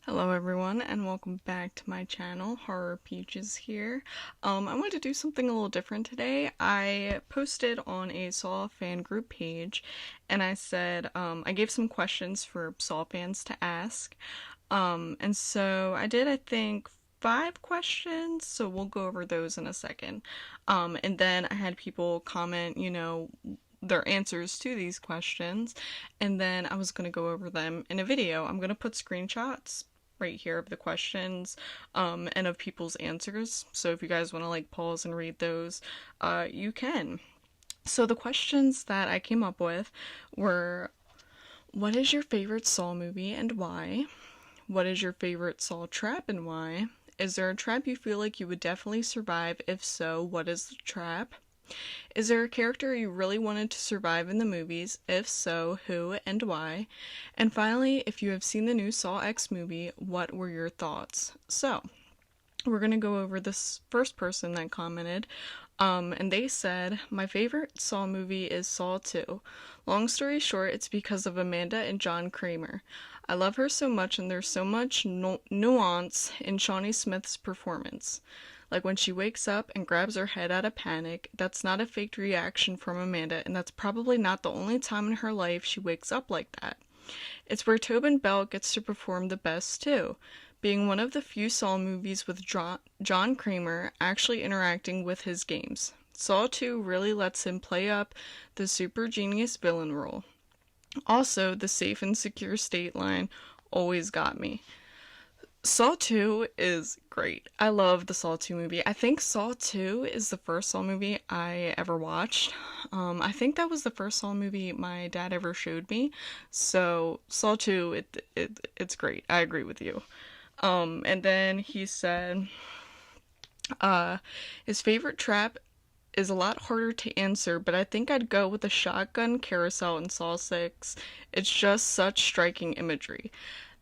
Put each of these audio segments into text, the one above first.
Hello everyone and welcome back to my channel. Horror Peaches here. I wanted to do something a little different today. I posted on a Saw fan group page and I said I gave some questions for Saw fans to ask. And so I did, I think, 5 questions, so we'll go over those in a second. And then I had people comment, their answers to these questions, and then I was going to go over them in a video. I'm going to put screenshots right here of the questions and of people's answers, so if you guys want to pause and read those, you can. So the questions that I came up with were: what is your favorite Saw movie and why? What is your favorite Saw trap and why? Is there a trap you feel like you would definitely survive? If so, what is the trap? Is there a character you really wanted to survive in the movies? If so, who and why? And finally, if you have seen the new Saw X movie, what were your thoughts? So, we're going to go over this first person that commented. And they said, my favorite Saw movie is Saw 2. Long story short, it's because of Amanda and John Kramer. I love her so much, and there's so much nuance in Shawnee Smith's performance. Like when she wakes up and grabs her head out of panic, that's not a faked reaction from Amanda, and that's probably not the only time in her life she wakes up like that. It's where Tobin Bell gets to perform the best too, being one of the few Saw movies with John Kramer actually interacting with his games. Saw 2 really lets him play up the super genius villain role. Also, the safe and secure state line always got me. Saw 2 is great. I love the Saw 2 movie. I think Saw 2 is the first Saw movie I ever watched. I think that was the first Saw movie my dad ever showed me. So Saw 2, it's great. I agree with you. And then he said, his favorite trap is a lot harder to answer, but I think I'd go with the shotgun carousel in Saw 6. It's just such striking imagery.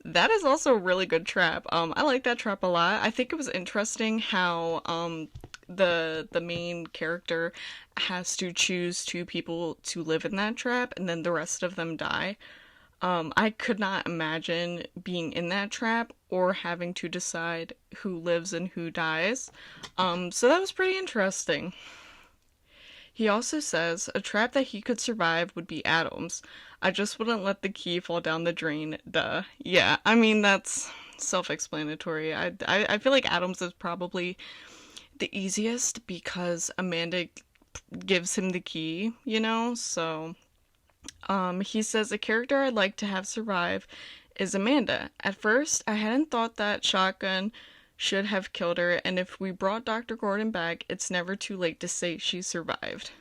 That is also a really good trap. I like that trap a lot. I think it was interesting how the main character has to choose 2 people to live in that trap, and then the rest of them die. I could not imagine being in that trap or having to decide who lives and who dies. So that was pretty interesting. He also says a trap that he could survive would be Adams. I just wouldn't let the key fall down the drain. Duh. Yeah, I mean, that's self-explanatory. I feel like Adams is probably the easiest because Amanda gives him the key, So, he says a character I'd like to have survive is Amanda. At first, I hadn't thought that shotgun should have killed her, and if we brought Dr. Gordon back, it's never too late to say she survived.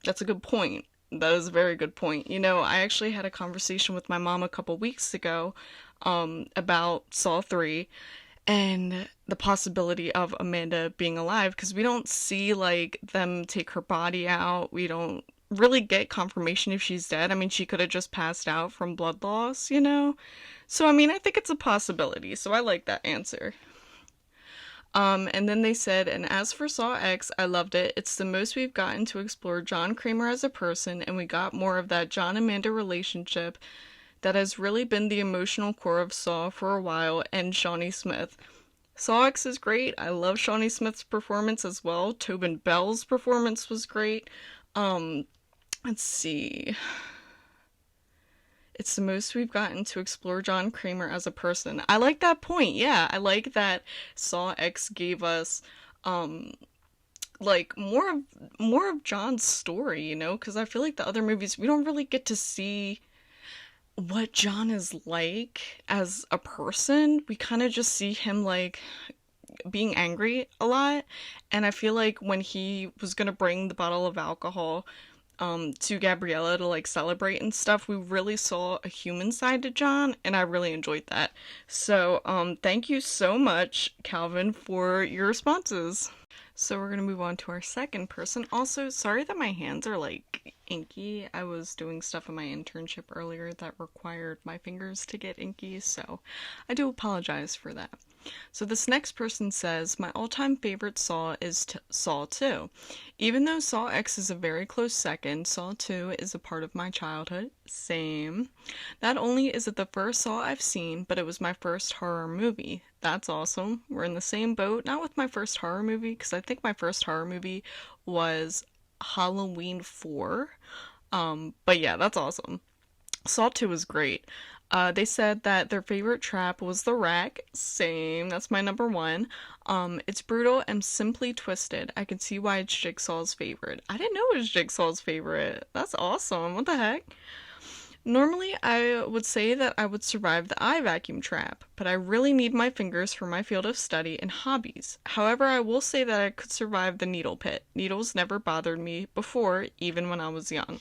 That's a good point. That is a very good point. I actually had a conversation with my mom a couple weeks ago about Saw 3 and the possibility of Amanda being alive, because we don't see them take her body out. We don't really get confirmation if she's dead. I mean, she could have just passed out from blood loss. So, I mean, I think it's a possibility, so I like that answer. And then they said, and as for Saw X, I loved it. It's the most we've gotten to explore John Kramer as a person, and we got more of that John-Amanda relationship that has really been the emotional core of Saw for a while, and Shawnee Smith. Saw X is great. I love Shawnee Smith's performance as well. Tobin Bell's performance was great. Let's see. It's the most we've gotten to explore John Kramer as a person. I like that point. Yeah, I like that Saw X gave us more of John's story, because I feel like the other movies we don't really get to see what John is like as a person. We kind of just see him being angry a lot, and I feel like when he was going to bring the bottle of alcohol to Gabriella to celebrate and stuff, we really saw a human side to John, and I really enjoyed that. So thank you so much, Calvin, for your responses. So we're gonna move on to our second person. Also, sorry that my hands are inky. I was doing stuff in my internship earlier that required my fingers to get inky, so I do apologize for that. So this next person says, my all-time favorite Saw is Saw 2. Even though Saw X is a very close second, Saw 2 is a part of my childhood. Same. Not only is it the first Saw I've seen, but it was my first horror movie. That's awesome. We're in the same boat. Not with my first horror movie, because I think my first horror movie was Halloween 4. But yeah, that's awesome. Saw 2 was great. They said that their favorite trap was the rack. Same, that's my number one. It's brutal and simply twisted. I can see why it's Jigsaw's favorite. I didn't know it was Jigsaw's favorite. That's awesome. What the heck? Normally, I would say that I would survive the eye vacuum trap, but I really need my fingers for my field of study and hobbies. However, I will say that I could survive the needle pit. Needles never bothered me before, even when I was young.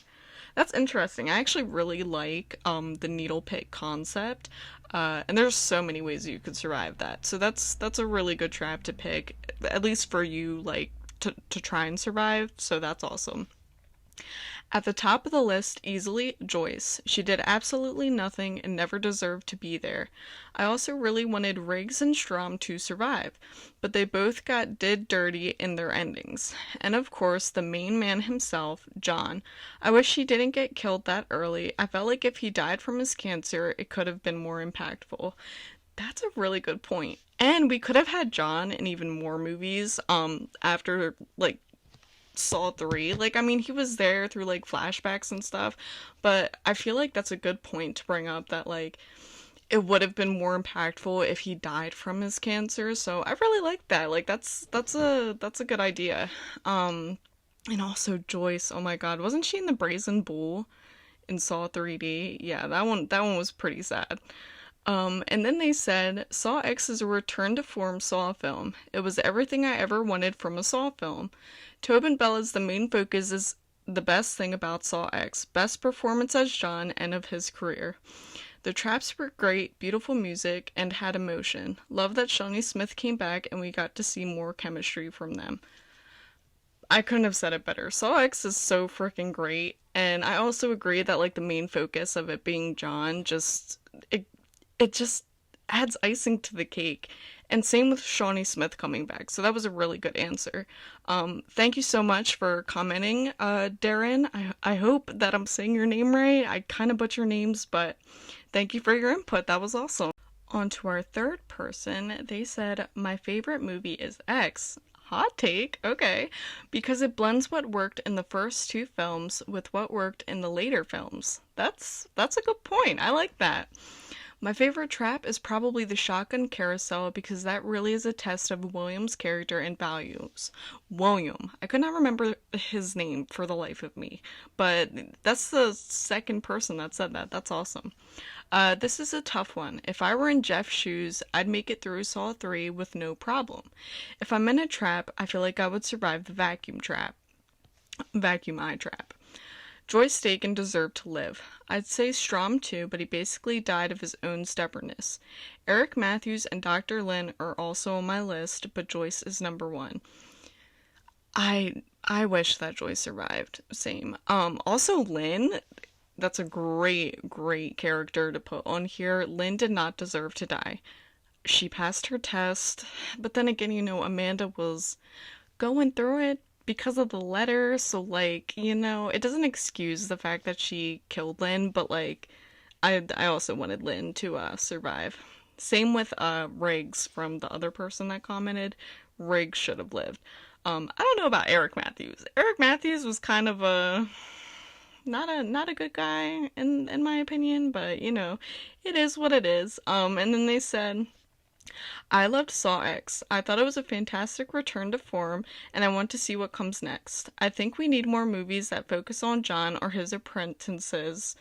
That's interesting. I actually really like the needle pit concept, and there's so many ways you could survive that. So that's a really good trap to pick, at least for you, like to try and survive. So that's awesome. At the top of the list, easily, Joyce. She did absolutely nothing and never deserved to be there. I also really wanted Riggs and Strom to survive, but they both did dirty in their endings. And of course, the main man himself, John. I wish he didn't get killed that early. I felt like if he died from his cancer, it could have been more impactful. That's a really good point. And we could have had John in even more movies, after, like, Saw 3. Like, I mean, he was there through, like, flashbacks and stuff, but I feel like that's a good point to bring up that, like, it would have been more impactful if he died from his cancer, so I really like that. Like, that's a good idea. And also Joyce, oh my god, wasn't she in the Brazen Bull in Saw 3D? Yeah, that one was pretty sad. And then they said, Saw X is a return to form Saw film. It was everything I ever wanted from a Saw film. Tobin Bell as the main focus is the best thing about Saw X. Best performance as John and of his career. The traps were great, beautiful music, and had emotion. Love that Shawnee Smith came back and we got to see more chemistry from them. I couldn't have said it better. Saw X is so freaking great, and I also agree that like the main focus of it being John it just adds icing to the cake. And same with Shawnee Smith coming back. So that was a really good answer. Thank you so much for commenting, Darren. I hope that I'm saying your name right. I kind of butcher names, but thank you for your input. That was awesome. On to our third person. They said, my favorite movie is X. Hot take, okay. Because it blends what worked in the first two films with what worked in the later films. That's a good point. I like that. My favorite trap is probably the shotgun carousel because that really is a test of William's character and values. William. I could not remember his name for the life of me, but that's the second person that said that. That's awesome. This is a tough one. If I were in Jeff's shoes, I'd make it through Saw 3 with no problem. If I'm in a trap, I feel like I would survive the vacuum eye trap. Joyce Dakin deserved to live. I'd say Strom too, but he basically died of his own stubbornness. Eric Matthews and Dr. Lynn are also on my list, but Joyce is number one. I wish that Joyce survived. Same. Also Lynn, that's a great character to put on here. Lynn did not deserve to die. She passed her test, but then again, Amanda was going through it because of the letter, so like, it doesn't excuse the fact that she killed Lynn, but like, I also wanted Lynn to survive. Same with Riggs from the other person that commented. Riggs should have lived. I don't know about Eric Matthews. Eric Matthews was kind of a not a good guy in my opinion, but it is what it is. And then they said, I loved Saw X. I thought it was a fantastic return to form, and I want to see what comes next. I think we need more movies that focus on John or his apprentices,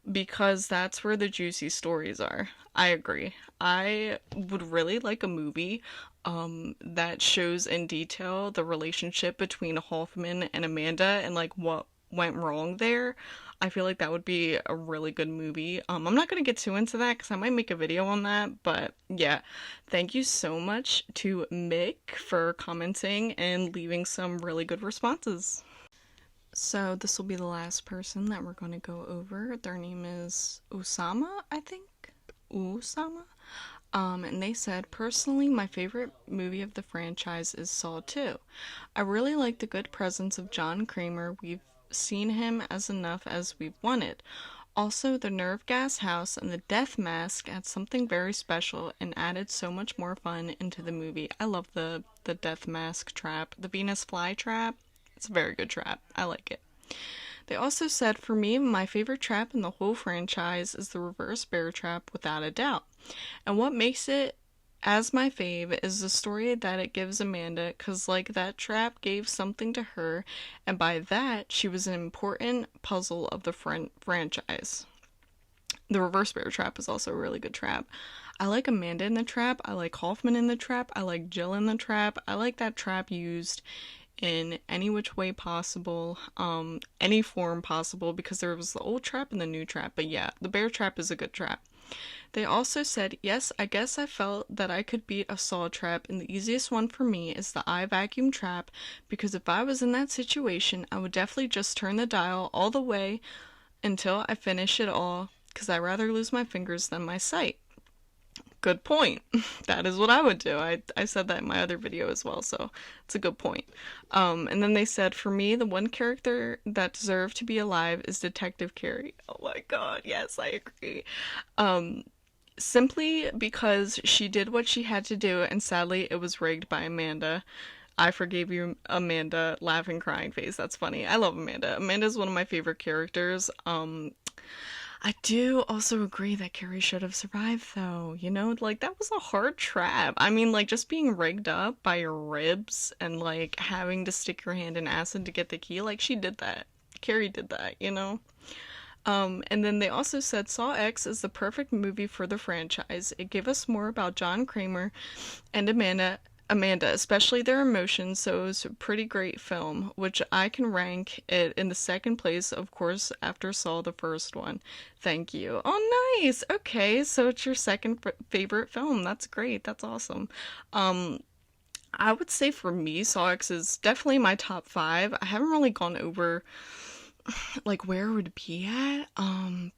because that's where the juicy stories are. I agree. I would really like a movie that shows in detail the relationship between Hoffman and Amanda and like what went wrong there. I feel like that would be a really good movie. I'm not going to get too into that because I might make a video on that, but yeah. Thank you so much to Mick for commenting and leaving some really good responses. So this will be the last person that we're going to go over. Their name is Usama, I think. Usama. And they said, personally, my favorite movie of the franchise is Saw 2. I really like the good presence of John Kramer. We've seen him as enough as we've wanted. Also, the nerve gas house and the death mask add something very special and added so much more fun into the movie. I love the death mask trap, the Venus fly trap. It's a very good trap. I like it. They also said, for me, my favorite trap in the whole franchise is the reverse bear trap, without a doubt. And what makes it as my fave is the story that it gives Amanda, because, like, that trap gave something to her, and by that, she was an important puzzle of the franchise. The reverse bear trap is also a really good trap. I like Amanda in the trap. I like Hoffman in the trap. I like Jill in the trap. I like that trap used in any which way possible, any form possible, because there was the old trap and the new trap. But yeah, the bear trap is a good trap. They also said, yes, I guess I felt that I could beat a saw trap, and the easiest one for me is the eye vacuum trap, because if I was in that situation, I would definitely just turn the dial all the way until I finish it all, because I'd rather lose my fingers than my sight. Good point. That is what I would do. I said that in my other video as well, so it's a good point. And then they said, for me, the one character that deserved to be alive is Detective Carey. Oh my god, yes, I agree. Simply because she did what she had to do, and sadly, it was rigged by Amanda. I forgave you, Amanda, laughing, crying face. That's funny. I love Amanda. Amanda's one of my favorite characters. I do also agree that Carrie should have survived, though. You know, like, that was a hard trap. I mean, like, just being rigged up by your ribs and, like, having to stick your hand in acid to get the key, like, she did that. Carrie did that, you know? And then they also said Saw X is the perfect movie for the franchise. It gave us more about John Kramer and Amanda, especially their emotions, so it was a pretty great film, which I can rank it in the second place, of course, after Saw the first one. Thank you. Oh, nice! Okay, so it's your second favorite film. That's great. That's awesome. I would say for me, Saw X is definitely my top 5. I haven't really gone over like where it would be at.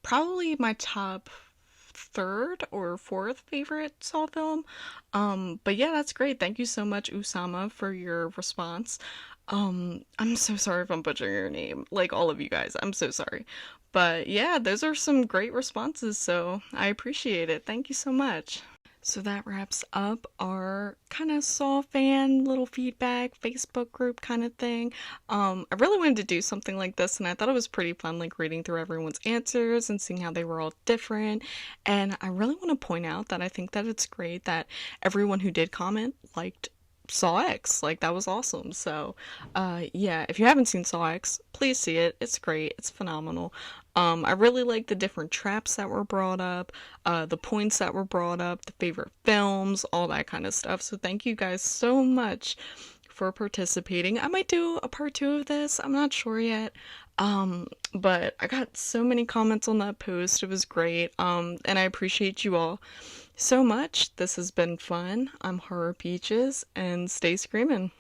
Probably my top third or fourth favorite Saw film. But yeah, that's great. Thank you so much, Usama, for your response. I'm so sorry if I'm butchering your name, like all of you guys. I'm so sorry. But yeah, those are some great responses, so I appreciate it. Thank you so much. So that wraps up our kind of Saw fan little feedback Facebook group kind of thing. I really wanted to do something like this, and I thought it was pretty fun, like reading through everyone's answers and seeing how they were all different. And I really want to point out that I think that it's great that everyone who did comment liked Saw X. Like, that was awesome. So, yeah, if you haven't seen Saw X, please see it. It's great. It's phenomenal. I really like the different traps that were brought up, the points that were brought up, the favorite films, all that kind of stuff. So thank you guys so much for participating. I might do a part 2 of this. I'm not sure yet. But I got so many comments on that post. It was great. And I appreciate you all so much. This has been fun. I'm Horror Peaches, and stay screaming.